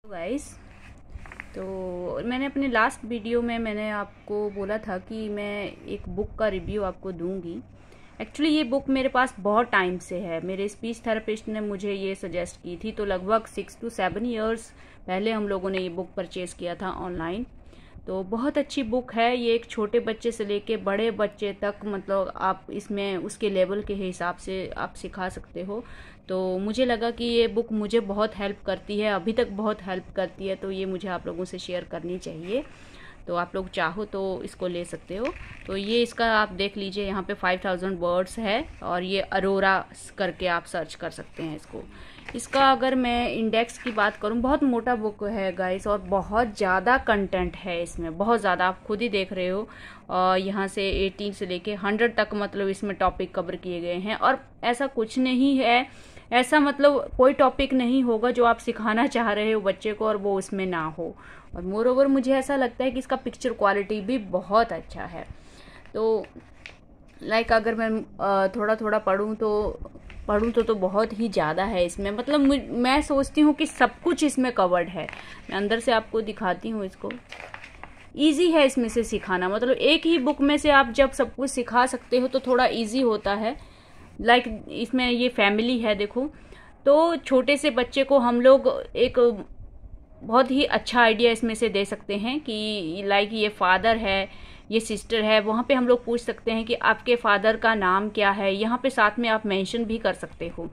Guys, तो मैंने अपने लास्ट वीडियो में मैंने आपको बोला था कि मैं एक बुक का रिव्यू आपको दूंगी। एक्चुअली ये बुक मेरे पास बहुत टाइम से है। मेरे स्पीच थेरेपिस्ट ने मुझे ये सजेस्ट की थी, तो लगभग 6 to 7 ईयर्स पहले हम लोगों ने ये बुक परचेज़ किया था ऑनलाइन। तो बहुत अच्छी बुक है ये। एक छोटे बच्चे से लेके बड़े बच्चे तक मतलब आप इसमें उसके लेवल के हिसाब से आप सिखा सकते हो। तो मुझे लगा कि ये बुक मुझे बहुत हेल्प करती है, अभी तक बहुत हेल्प करती है, तो ये मुझे आप लोगों से शेयर करनी चाहिए। तो आप लोग चाहो तो इसको ले सकते हो। तो ये इसका आप देख लीजिए, यहाँ पे 5000 वर्ड्स है और ये अरोरा करके आप सर्च कर सकते हैं इसको। इसका अगर मैं इंडेक्स की बात करूँ, बहुत मोटा बुक है गाइस और बहुत ज़्यादा कंटेंट है इसमें, बहुत ज़्यादा। आप खुद ही देख रहे हो, यहाँ से 18 से लेके 100 तक मतलब इसमें टॉपिक कवर किए गए हैं। और ऐसा कुछ नहीं है, ऐसा मतलब कोई टॉपिक नहीं होगा जो आप सिखाना चाह रहे हो बच्चे को और वो उसमें ना हो। और मोर ओवर मुझे ऐसा लगता है कि इसका पिक्चर क्वालिटी भी बहुत अच्छा है। तो लाइक अगर मैं थोड़ा थोड़ा पढ़ूँ तो बहुत ही ज़्यादा है इसमें। मतलब मैं सोचती हूँ कि सब कुछ इसमें कवर्ड है। मैं अंदर से आपको दिखाती हूँ इसको। ईजी है इसमें से सिखाना, मतलब एक ही बुक में से आप जब सब कुछ सिखा सकते हो तो थोड़ा ईजी होता है। लाइक इसमें ये फैमिली है, देखो। तो छोटे से बच्चे को हम लोग एक बहुत ही अच्छा आइडिया इसमें से दे सकते हैं कि लाइक ये फादर है, ये सिस्टर है। वहाँ पे हम लोग पूछ सकते हैं कि आपके फादर का नाम क्या है। यहाँ पे साथ में आप मेंशन भी कर सकते हो,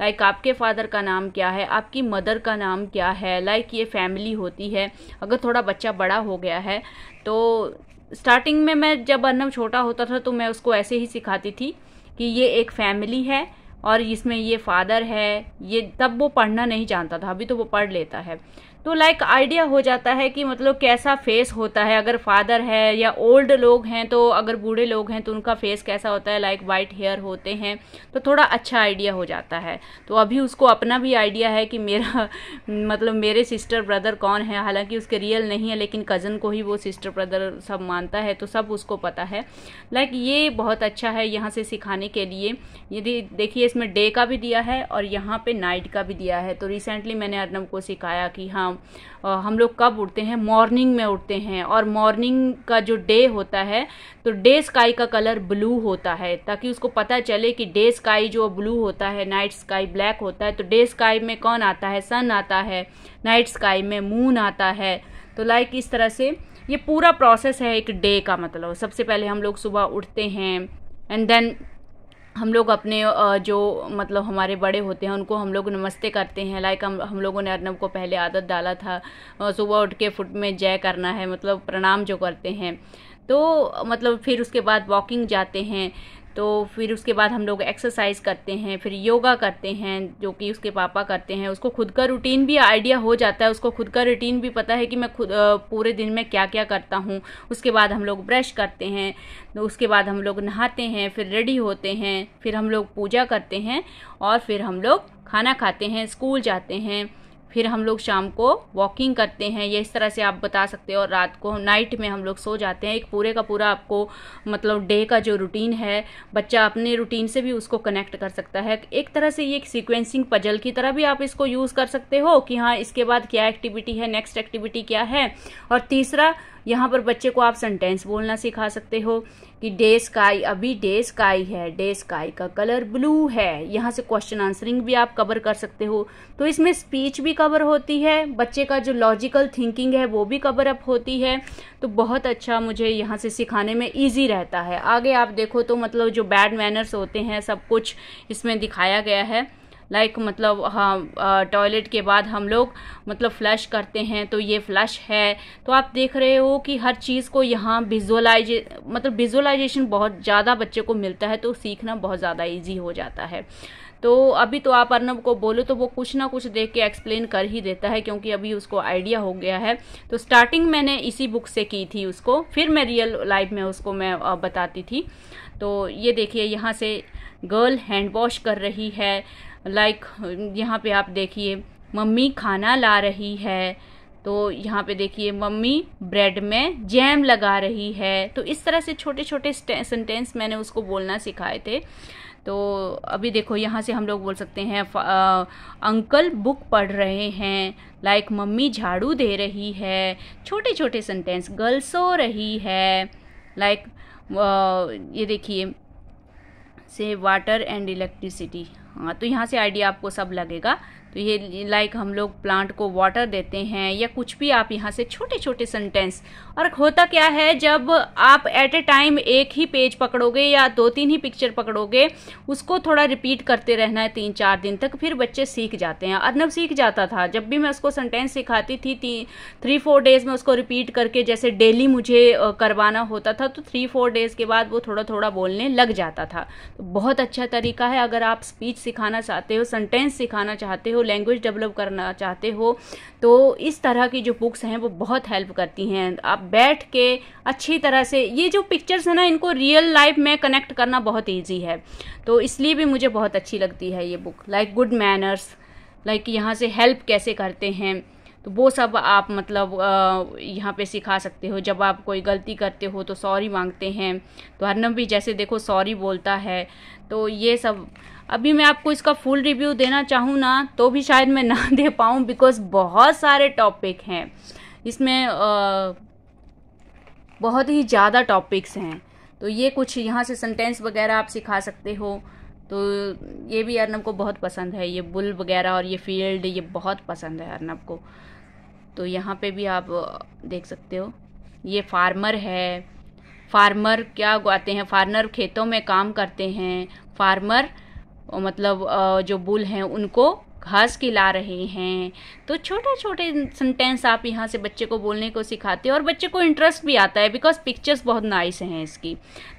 लाइक आपके फादर का नाम क्या है, आपकी मदर का नाम क्या है। लाइक ये फैमिली होती है। अगर थोड़ा बच्चा बड़ा हो गया है तो स्टार्टिंग में मैं जब अर्नब छोटा होता था तो मैं उसको ऐसे ही सिखाती थी कि ये एक फैमिली है और इसमें ये फादर है। ये तब वो पढ़ना नहीं जानता था, अभी तो वो पढ़ लेता है। तो लाइक आइडिया हो जाता है कि मतलब कैसा फेस होता है अगर फादर है, या ओल्ड लोग हैं तो अगर बूढ़े लोग हैं तो उनका फेस कैसा होता है, लाइक वाइट हेयर होते हैं, तो थोड़ा अच्छा आइडिया हो जाता है। तो अभी उसको अपना भी आइडिया है कि मेरा मतलब मेरे सिस्टर ब्रदर कौन है। हालांकि उसके रियल नहीं है, लेकिन कज़न को ही वो सिस्टर ब्रदर सब मानता है, तो सब उसको पता है। लाइक ये बहुत अच्छा है यहाँ से सिखाने के लिए। यदि देखिए इसमें डे का भी दिया है और यहाँ पे नाइट का भी दिया है। तो रिसेंटली मैंने अर्नब को सिखाया कि हाँ हम लोग कब उठते हैं, मॉर्निंग में उठते हैं। और मॉर्निंग का जो डे होता है तो डे स्काई का कलर ब्लू होता है, ताकि उसको पता चले कि डे स्काई जो ब्लू होता है, नाइट स्काई ब्लैक होता है। तो डे स्काई में कौन आता है, सन आता है। नाइट स्काई में मून आता है। तो लाइक इस तरह से ये पूरा प्रोसेस है एक डे का। मतलब सबसे पहले हम लोग सुबह उठते हैं एंड देन हम लोग अपने जो मतलब हमारे बड़े होते हैं उनको हम लोग नमस्ते करते हैं। लाइक हम लोगों ने अर्नब को पहले आदत डाला था सुबह उठ के फुट में जय करना है, मतलब प्रणाम जो करते हैं। तो मतलब फिर उसके बाद वॉकिंग जाते हैं। तो फिर उसके बाद हम लोग एक्सरसाइज करते हैं, फिर योगा करते हैं जो कि उसके पापा करते हैं। उसको खुद का रूटीन भी आइडिया हो जाता है, उसको खुद का रूटीन भी पता है कि मैं खुद पूरे दिन में क्या क्या करता हूँ। उसके बाद हम लोग ब्रश करते हैं, तो उसके बाद हम लोग नहाते हैं, फिर रेडी होते हैं, फिर हम लोग पूजा करते हैं और फिर हम लोग खाना खाते हैं, स्कूल जाते हैं, फिर हम लोग शाम को वॉकिंग करते हैं। ये इस तरह से आप बता सकते हो। और रात को नाइट में हम लोग सो जाते हैं। एक पूरे का पूरा आपको मतलब डे का जो रूटीन है, बच्चा अपने रूटीन से भी उसको कनेक्ट कर सकता है। एक तरह से ये एक सीक्वेंसिंग पजल की तरह भी आप इसको यूज़ कर सकते हो कि हाँ इसके बाद क्या एक्टिविटी है, नेक्स्ट एक्टिविटी क्या है। और तीसरा, यहाँ पर बच्चे को आप सेंटेंस बोलना सिखा सकते हो कि डे स्काई, अभी डे स्काई है, डे स्काई का कलर ब्लू है। यहाँ से क्वेश्चन आंसरिंग भी आप कवर कर सकते हो। तो इसमें स्पीच भी कवर होती है, बच्चे का जो लॉजिकल थिंकिंग है वो भी कवर अप होती है। तो बहुत अच्छा मुझे यहाँ से सिखाने में ईजी रहता है। आगे आप देखो तो मतलब जो बैड मैनर्स होते हैं सब कुछ इसमें दिखाया गया है। लाइक मतलब हाँ टॉयलेट के बाद हम लोग मतलब फ्लश करते हैं, तो ये फ्लश है। तो आप देख रहे हो कि हर चीज़ को यहाँ विजुअलाइजेशन बहुत ज़्यादा बच्चे को मिलता है, तो सीखना बहुत ज़्यादा इजी हो जाता है। तो अभी तो आप अर्नब को बोलो तो वो कुछ ना कुछ देख के एक्सप्लेन कर ही देता है, क्योंकि अभी उसको आइडिया हो गया है। तो स्टार्टिंग मैंने इसी बुक से की थी उसको, फिर मैं रियल लाइफ में उसको मैं बताती थी। तो ये देखिए यहाँ से गर्ल हैंड वॉश कर रही है। लाइक यहाँ पे आप देखिए मम्मी खाना ला रही है। तो यहाँ पे देखिए मम्मी ब्रेड में जैम लगा रही है। तो इस तरह से छोटे छोटे सेंटेंस मैंने उसको बोलना सिखाए थे। तो अभी देखो यहाँ से हम लोग बोल सकते हैं अंकल बुक पढ़ रहे हैं, लाइक मम्मी झाड़ू दे रही है, छोटे छोटे सेंटेंस, गर्ल सो रही है, लाइक ये देखिए से वाटर एंड इलेक्ट्रिसिटी। हाँ, तो यहाँ से आइडिया आपको सब लगेगा। तो ये लाइक हम लोग प्लांट को वाटर देते हैं या कुछ भी, आप यहाँ से छोटे छोटे सेंटेंस। और होता क्या है, जब आप एट ए टाइम एक ही पेज पकड़ोगे या 2-3 ही पिक्चर पकड़ोगे, उसको थोड़ा रिपीट करते रहना है 3-4 दिन तक, फिर बच्चे सीख जाते हैं। अर्नब सीख जाता था, जब भी मैं उसको सेंटेंस सिखाती थी 3-4 डेज में उसको रिपीट करके, जैसे डेली मुझे करवाना होता था, तो 3-4 डेज के बाद वो थोड़ा थोड़ा बोलने लग जाता था। तो बहुत अच्छा तरीका है अगर आप स्पीच सिखाना चाहते हो, सेंटेंस सिखाना चाहते हो, लैंग्वेज डेवलप करना चाहते हो, तो इस तरह की जो बुक्स हैं वो बहुत हेल्प करती हैं। आप बैठ के अच्छी तरह से, ये जो पिक्चर्स है ना, इनको रियल लाइफ में कनेक्ट करना बहुत इजी है, तो इसलिए भी मुझे बहुत अच्छी लगती है ये book. Like good manners, like यहाँ से हेल्प कैसे करते हैं, तो वो सब आप मतलब यहाँ पे सिखा सकते हो। जब आप कोई गलती करते हो तो सॉरी मांगते हैं, तो अर्नब भी जैसे देखो सॉरी बोलता है। तो ये सब अभी मैं आपको इसका फुल रिव्यू देना चाहूँ ना तो भी शायद मैं ना दे पाऊँ, बिकॉज बहुत सारे टॉपिक हैं इसमें, बहुत ही ज़्यादा टॉपिक्स हैं। तो ये कुछ यहाँ से सेंटेंस वगैरह आप सिखा सकते हो। तो ये भी अर्नब को बहुत पसंद है, ये बुल वगैरह और ये फील्ड, ये बहुत पसंद है अर्नब को। तो यहाँ पे भी आप देख सकते हो, ये फार्मर है, फार्मर क्या उगाते हैं, फार्मर खेतों में काम करते हैं, फार्मर मतलब जो बुल हैं उनको घास खिला रहे हैं। तो छोटे छोटे सेंटेंस आप यहाँ से बच्चे को बोलने को सिखाते हो और बच्चे को इंटरेस्ट भी आता है, बिकॉज पिक्चर्स बहुत नाइस हैं इसकी।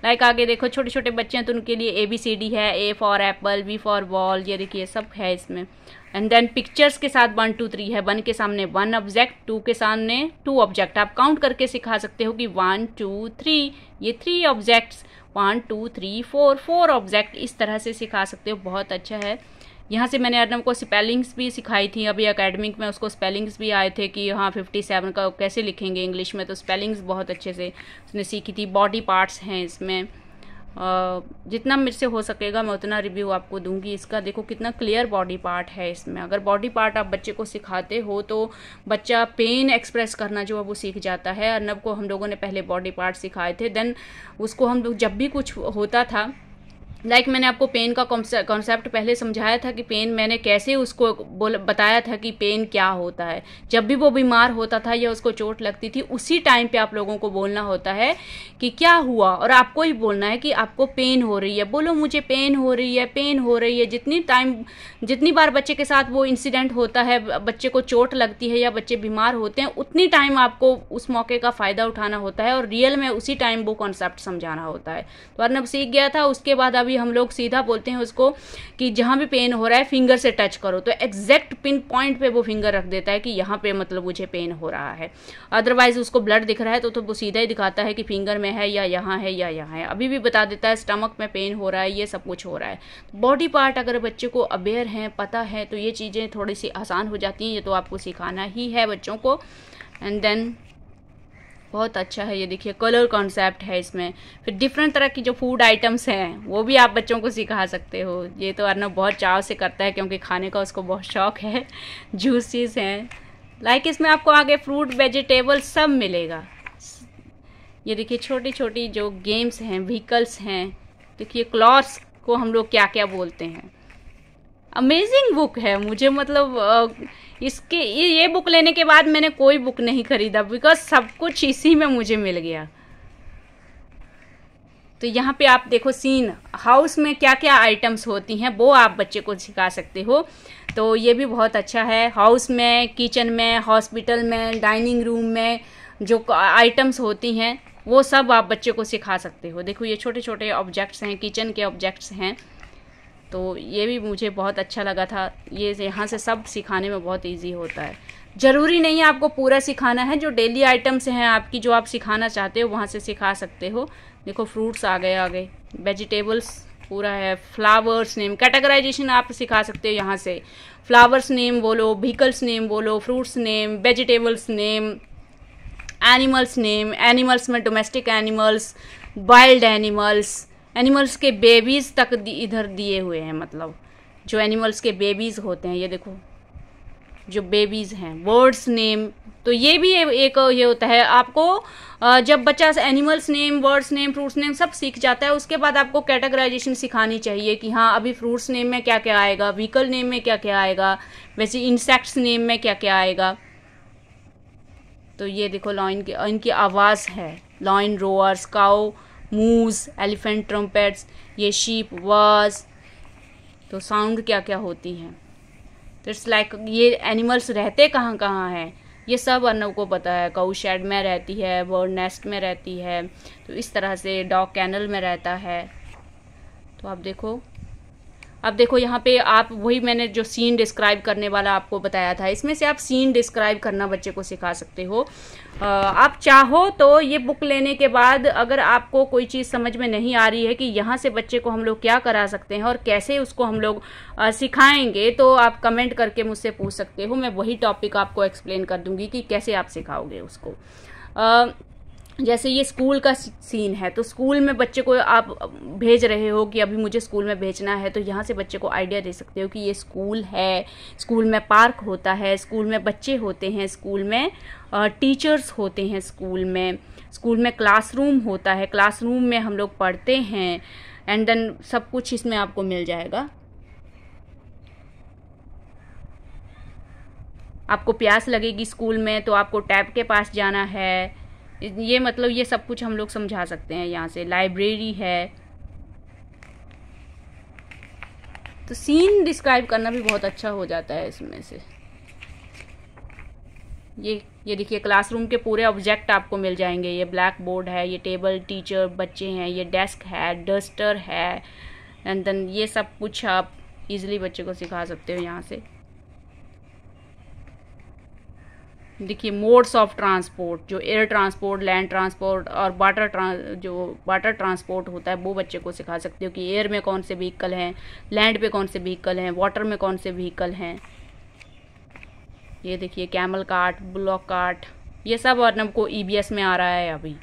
लाइक आगे देखो छोटे छोटे बच्चे हैं तो उनके लिए ABCD है, A for Apple, B for ball, ये देखिए सब है इसमें। एंड देन पिक्चर्स के साथ 1 2 3 है, 1 के सामने 1 ऑब्जेक्ट, 2 के सामने 2 ऑब्जेक्ट। आप काउंट करके सिखा सकते हो कि 1 2 3, ये 3 ऑब्जेक्ट्स, 1 2 3 4 ऑब्जेक्ट, इस तरह से सिखा सकते हो। बहुत अच्छा है। यहाँ से मैंने अर्नब को स्पेलिंग्स भी सिखाई थी, अभी एकेडमिक में उसको स्पेलिंग्स भी आए थे कि हाँ 57 का कैसे लिखेंगे इंग्लिश में, तो स्पेलिंग्स बहुत अच्छे से उसने सीखी थी। बॉडी पार्ट्स हैं इसमें, जितना मेरे से हो सकेगा मैं उतना रिव्यू आपको दूंगी इसका। देखो कितना क्लियर बॉडी पार्ट है इसमें। अगर बॉडी पार्ट आप बच्चे को सिखाते हो तो बच्चा पेन एक्सप्रेस करना जो है वो सीख जाता है। अर्नब को हम लोगों ने पहले बॉडी पार्ट सिखाए थे, देन उसको हम लोग जब भी कुछ होता था, लाइक मैंने आपको पेन का कॉन्सेप्ट पहले समझाया था कि पेन, मैंने कैसे उसको बताया था कि पेन क्या होता है। जब भी वो बीमार होता था या उसको चोट लगती थी, उसी टाइम पे आप लोगों को बोलना होता है कि क्या हुआ, और आपको ही बोलना है कि आपको पेन हो रही है, बोलो मुझे पेन हो रही है, पेन हो रही है। जितनी बार बच्चे के साथ वो इंसिडेंट होता है, बच्चे को चोट लगती है या बच्चे बीमार होते हैं, उतनी टाइम आपको उस मौके का फ़ायदा उठाना होता है और रियल में उसी टाइम वो कॉन्सेप्ट समझाना होता है। तो अर्नब सीख गया था। उसके बाद अभी हम लोग सीधा बोलते हैं उसको कि जहां भी पेन हो रहा है फिंगर से टच करो, तो एग्जैक्ट पिन पॉइंट पे वो फिंगर रख देता है कि यहाँ पे मतलब मुझे पेन हो रहा है। अदरवाइज उसको ब्लड दिख रहा है तो वो सीधा ही दिखाता है कि फिंगर में है या यहाँ है या यहाँ है। अभी भी बता देता है स्टमक में पेन हो रहा है, ये सब कुछ हो रहा है। बॉडी पार्ट अगर बच्चे को अवेयर है, पता है, तो ये चीज़ें थोड़ी सी आसान हो जाती हैं। ये तो आपको सिखाना ही है बच्चों को। एंड देन बहुत अच्छा है, ये देखिए कलर कॉन्सेप्ट है इसमें। फिर डिफरेंट तरह की जो फूड आइटम्स हैं वो भी आप बच्चों को सिखा सकते हो। ये तो अर्नब बहुत चाव से करता है क्योंकि खाने का उसको बहुत शौक है। जूसेस हैं, लाइक इसमें आपको आगे फ्रूट वेजिटेबल सब मिलेगा। ये देखिए छोटी छोटी जो गेम्स हैं, व्हीकल्स हैं, देखिए क्लॉथ्स को हम लोग क्या क्या बोलते हैं। अमेजिंग बुक है। मुझे मतलब इसके ये बुक लेने के बाद मैंने कोई बुक नहीं खरीदा, बिकॉज सब कुछ इसी में मुझे मिल गया। तो यहाँ पे आप देखो सीन हाउस में क्या क्या आइटम्स होती हैं वो आप बच्चे को सिखा सकते हो। तो ये भी बहुत अच्छा है। हाउस में, किचन में, हॉस्पिटल में, डाइनिंग रूम में जो आइटम्स होती हैं वो सब आप बच्चे को सिखा सकते हो। देखो ये छोटे छोटे ऑब्जेक्ट्स हैं, किचन के ऑब्जेक्ट्स हैं। तो ये भी मुझे बहुत अच्छा लगा था। ये यहाँ से सब सिखाने में बहुत इजी होता है। ज़रूरी नहीं है आपको पूरा सिखाना है, जो डेली आइटम्स हैं आपकी जो आप सिखाना चाहते हो वहाँ से सिखा सकते हो। देखो फ्रूट्स आ गए, आगे वेजिटेबल्स पूरा है। फ्लावर्स नेम, कैटेगराइजेशन आप सिखा सकते हो यहाँ से। फ्लावर्स नेम बोलो, व्हीकल्स नेम बोलो, fruits name, vegetables name, animals name. Animals में domestic animals, wild animals, animals के बेबीज़ तक इधर दिए हुए हैं, मतलब जो एनिमल्स के बेबीज़ होते हैं, ये देखो जो बेबीज़ हैं, वर्ड्स नेम। तो ये भी एक ये होता है आपको, जब बच्चा animals name, words name, fruits name सब सीख जाता है, उसके बाद आपको कैटेगराइजेशन सिखानी चाहिए कि हाँ अभी फ्रूट्स नेम में क्या क्या आएगा, व्हीकल नेम में क्या क्या आएगा, वैसे इंसेक्ट्स नेम में क्या क्या आएगा। तो ये देखो लॉइन की इनकी आवाज़ है, लॉइन रोअर्स, काउ मूज, एलिफेंट ट्रम्पेट्स, ये शीप वाज। तो साउंड क्या क्या होती हैं। तो इट्स लाइक ये एनिमल्स रहते कहाँ कहाँ हैं ये सब अर्नब को पता है। काऊ शेड में रहती है, बर्ड नेस्ट में रहती है, तो इस तरह से डॉग कैनल में रहता है। तो आप देखो, अब देखो यहाँ पे आप वही मैंने जो सीन डिस्क्राइब करने वाला आपको बताया था, इसमें से आप सीन डिस्क्राइब करना बच्चे को सिखा सकते हो। आप चाहो तो ये बुक लेने के बाद अगर आपको कोई चीज़ समझ में नहीं आ रही है कि यहाँ से बच्चे को हम लोग क्या करा सकते हैं और कैसे उसको हम लोग सिखाएंगे, तो आप कमेंट करके मुझसे पूछ सकते हो। मैं वही टॉपिक आपको एक्सप्लेन कर दूंगी कि कैसे आप सिखाओगे उसको। जैसे ये स्कूल का सीन है, तो स्कूल में बच्चे को आप भेज रहे हो कि अभी मुझे स्कूल में भेजना है, तो यहाँ से बच्चे को आइडिया दे सकते हो कि ये स्कूल है, स्कूल में पार्क होता है, स्कूल में बच्चे होते हैं, स्कूल में टीचर्स होते हैं, स्कूल में क्लासरूम होता है, क्लासरूम में हम लोग पढ़ते हैं, एंड देन सब कुछ इसमें आपको मिल जाएगा। आपको प्यास लगेगी स्कूल में तो आपको टैप के पास जाना है, ये मतलब ये सब कुछ हम लोग समझा सकते हैं। यहाँ से लाइब्रेरी है। तो सीन डिस्क्राइब करना भी बहुत अच्छा हो जाता है इसमें से। ये देखिए क्लासरूम के पूरे ऑब्जेक्ट आपको मिल जाएंगे। ये ब्लैक बोर्ड है, ये टेबल, टीचर, बच्चे हैं, ये डेस्क है, डस्टर है, एंड देन ये सब कुछ आप इजीली बच्चे को सिखा सकते हो यहाँ से। देखिए मोड्स ऑफ ट्रांसपोर्ट, जो एयर ट्रांसपोर्ट, लैंड ट्रांसपोर्ट और वाटर ट्रांसपोर्ट होता है, वो बच्चे को सिखा सकते हो कि एयर में कौन से व्हीकल हैं, लैंड पे कौन से व्हीकल हैं, वाटर में कौन से व्हीकल हैं। ये देखिए कैमल कार्ट, बुलॉक कार्ट, ये सब अर्नब को ईबीएस में आ रहा है अभी।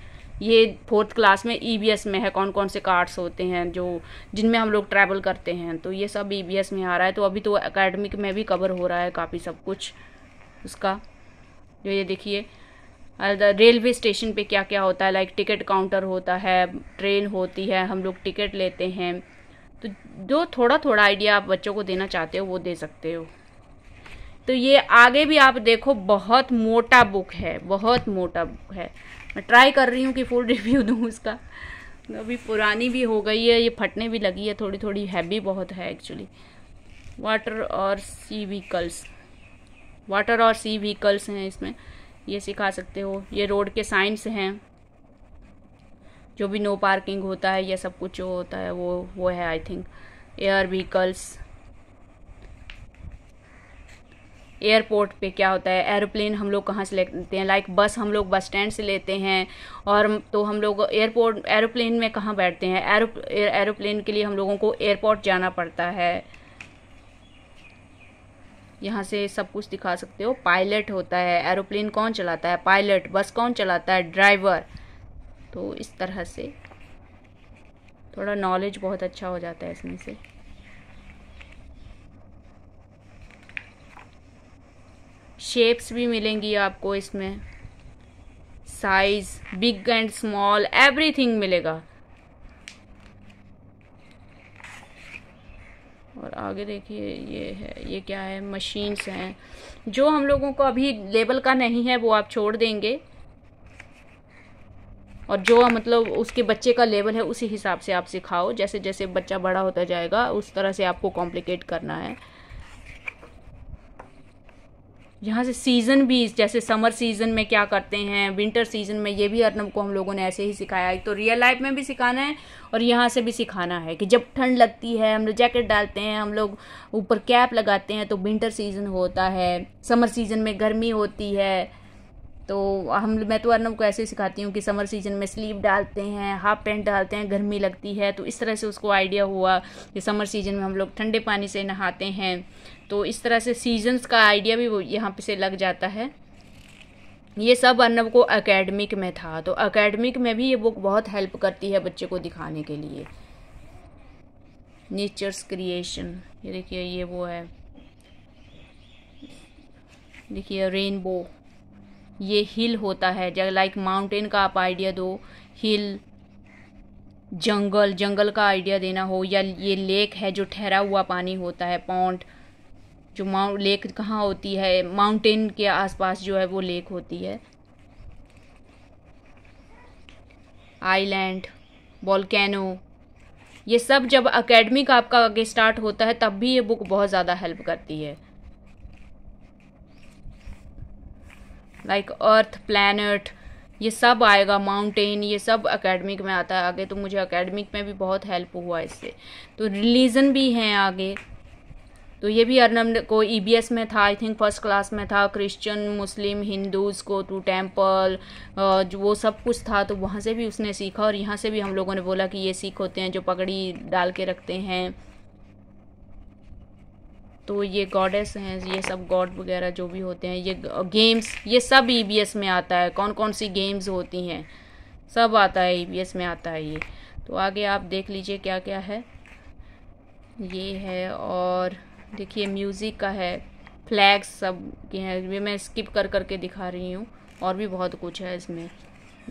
ये 4th क्लास में ईबीएस में है कौन कौन से कार्ट्स होते हैं जो जिनमें हम लोग ट्रैवल करते हैं, तो ये सब ईबीएस में आ रहा है। तो अभी तो एकेडमिक में भी कवर हो रहा है काफ़ी सब कुछ उसका। जो ये देखिए रेलवे स्टेशन पे क्या क्या होता है, लाइक टिकट काउंटर होता है, ट्रेन होती है, हम लोग टिकट लेते हैं। तो जो थोड़ा थोड़ा आइडिया आप बच्चों को देना चाहते हो वो दे सकते हो। तो ये आगे भी आप देखो बहुत मोटा बुक है, बहुत मोटा बुक है। मैं ट्राई कर रही हूँ कि फुल रिव्यू दूँ उसका। अभी पुरानी भी हो गई है, ये फटने भी लगी है थोड़ी थोड़ी, हैवी बहुत है एक्चुअली। वाटर और सी व्हीकल्स हैं इसमें, ये सिखा सकते हो। ये रोड के साइंस हैं, जो भी नो पार्किंग होता है, ये सब कुछ जो होता है वो है I think. Air vehicles, airport पे क्या होता है, एरोप्लेन हम लोग कहाँ से लेते हैं, लाइक बस हम लोग बस स्टैंड से लेते हैं, और तो हम लोग एरोप्लेन में कहाँ बैठते हैं, एरोप्लेन के लिए हम लोगों को एयरपोर्ट जाना पड़ता है। यहाँ से सब कुछ दिखा सकते हो। पायलट होता है, एरोप्लेन कौन चलाता है, पायलट, बस कौन चलाता है, ड्राइवर। तो इस तरह से थोड़ा नॉलेज बहुत अच्छा हो जाता है इसमें से। शेप्स भी मिलेंगी आपको इसमें, size, big and small, everything मिलेगा। और आगे देखिए ये है, ये क्या है, मशीन्स हैं। जो हम लोगों को अभी लेवल का नहीं है वो आप छोड़ देंगे, और जो मतलब उसके बच्चे का लेवल है उसी हिसाब से आप सिखाओ। जैसे जैसे बच्चा बड़ा होता जाएगा उस तरह से आपको कॉम्प्लिकेट करना है। यहाँ से सीज़न भी, जैसे समर सीज़न में क्या करते हैं, विंटर सीज़न में, ये भी अर्नब को हम लोगों ने ऐसे ही सिखाया है। तो रियल लाइफ में भी सिखाना है और यहाँ से भी सिखाना है कि जब ठंड लगती है हम लोग जैकेट डालते हैं, हम लोग ऊपर कैप लगाते हैं, तो विंटर सीज़न होता है। समर सीज़न में गर्मी होती है, तो मैं तो अर्नब को ऐसे ही सिखाती हूँ कि समर सीज़न में स्लीव डालते हैं, हाफ पैंट डालते हैं, गर्मी लगती है। तो इस तरह से उसको आइडिया हुआ कि समर सीज़न में हम लोग ठंडे पानी से नहाते हैं। तो इस तरह से सीजन्स का आइडिया भी वो यहाँ पे से लग जाता है। ये सब अर्नब को एकेडमिक में था, तो एकेडमिक में भी ये बुक बहुत हेल्प करती है बच्चे को दिखाने के लिए। Nature's creation. ये देखिए, ये वो है, देखिए रेनबो। ये हिल होता है, जब लाइक माउंटेन का आप आइडिया दो, हिल, जंगल, जंगल का आइडिया देना हो, या ये लेक है जो ठहरा हुआ पानी होता है, पॉन्ड, जो लेक कहाँ होती है, माउंटेन के आसपास जो है वो लेक होती है, आइलैंड, वॉल्केनो। ये सब जब एकेडमिक आपका आगे स्टार्ट होता है तब भी ये बुक बहुत ज़्यादा हेल्प करती है। लाइक अर्थ, प्लैनेट, ये सब आएगा, माउंटेन, ये सब एकेडमिक में आता है आगे। तो मुझे एकेडमिक में भी बहुत हेल्प हुआ इससे। तो रिलीजन भी हैं आगे, तो ये भी अर्नब को ईबीएस में था, आई थिंक फर्स्ट क्लास में था। क्रिश्चियन, मुस्लिम, हिंदूज़ को टू टेम्पल, जो वो सब कुछ था, तो वहाँ से भी उसने सीखा। और यहाँ से भी हम लोगों ने बोला कि ये सीख होते हैं जो पगड़ी डाल के रखते हैं। तो ये गॉडेस हैं, ये सब गॉड वगैरह जो भी होते हैं। ये गेम्स, ये सब ईबीएस में आता है, कौन कौन सी गेम्स होती हैं सब आता है, ईबीएस में आता है ये। तो आगे आप देख लीजिए क्या क्या है, ये है। और देखिए म्यूज़िक का है, फ्लैग्स सब के हैं, ये मैं स्किप कर करके दिखा रही हूँ। और भी बहुत कुछ है इसमें।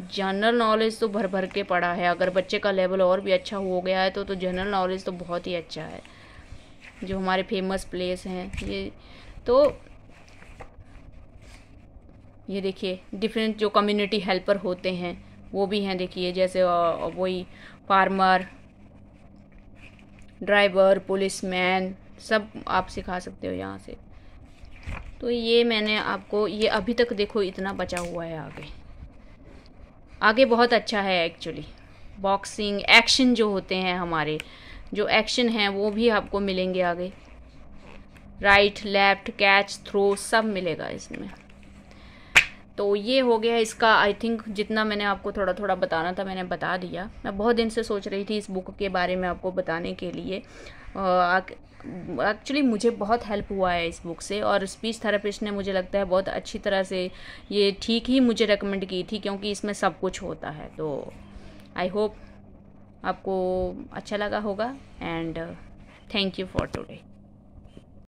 जनरल नॉलेज तो भर भर के पड़ा है, अगर बच्चे का लेवल और भी अच्छा हो गया है तो जनरल नॉलेज तो बहुत ही अच्छा है। जो हमारे फेमस प्लेस हैं ये, तो ये देखिए डिफरेंट जो कम्युनिटी हेल्पर होते हैं वो भी हैं। देखिए जैसे वही फार्मर, ड्राइवर, पुलिसमैन, सब आप सिखा सकते हो यहाँ से। तो ये मैंने आपको, ये अभी तक देखो इतना बचा हुआ है, आगे आगे बहुत अच्छा है एक्चुअली। बॉक्सिंग, एक्शन जो होते हैं हमारे, जो एक्शन हैं वो भी आपको मिलेंगे आगे। राइट, लेफ्ट, कैच, थ्रो सब मिलेगा इसमें। तो ये हो गया इसका, आई थिंक जितना मैंने आपको थोड़ा थोड़ा बताना था मैंने बता दिया। मैं बहुत दिन से सोच रही थी इस बुक के बारे में आपको बताने के लिए। एक्चुअली मुझे बहुत हेल्प हुआ है इस बुक से, और स्पीच थेरेपिस्ट ने मुझे लगता है बहुत अच्छी तरह से ये ठीक ही मुझे रेकमेंड की थी, क्योंकि इसमें सब कुछ होता है। तो आई होप आपको अच्छा लगा होगा, and thank you for today.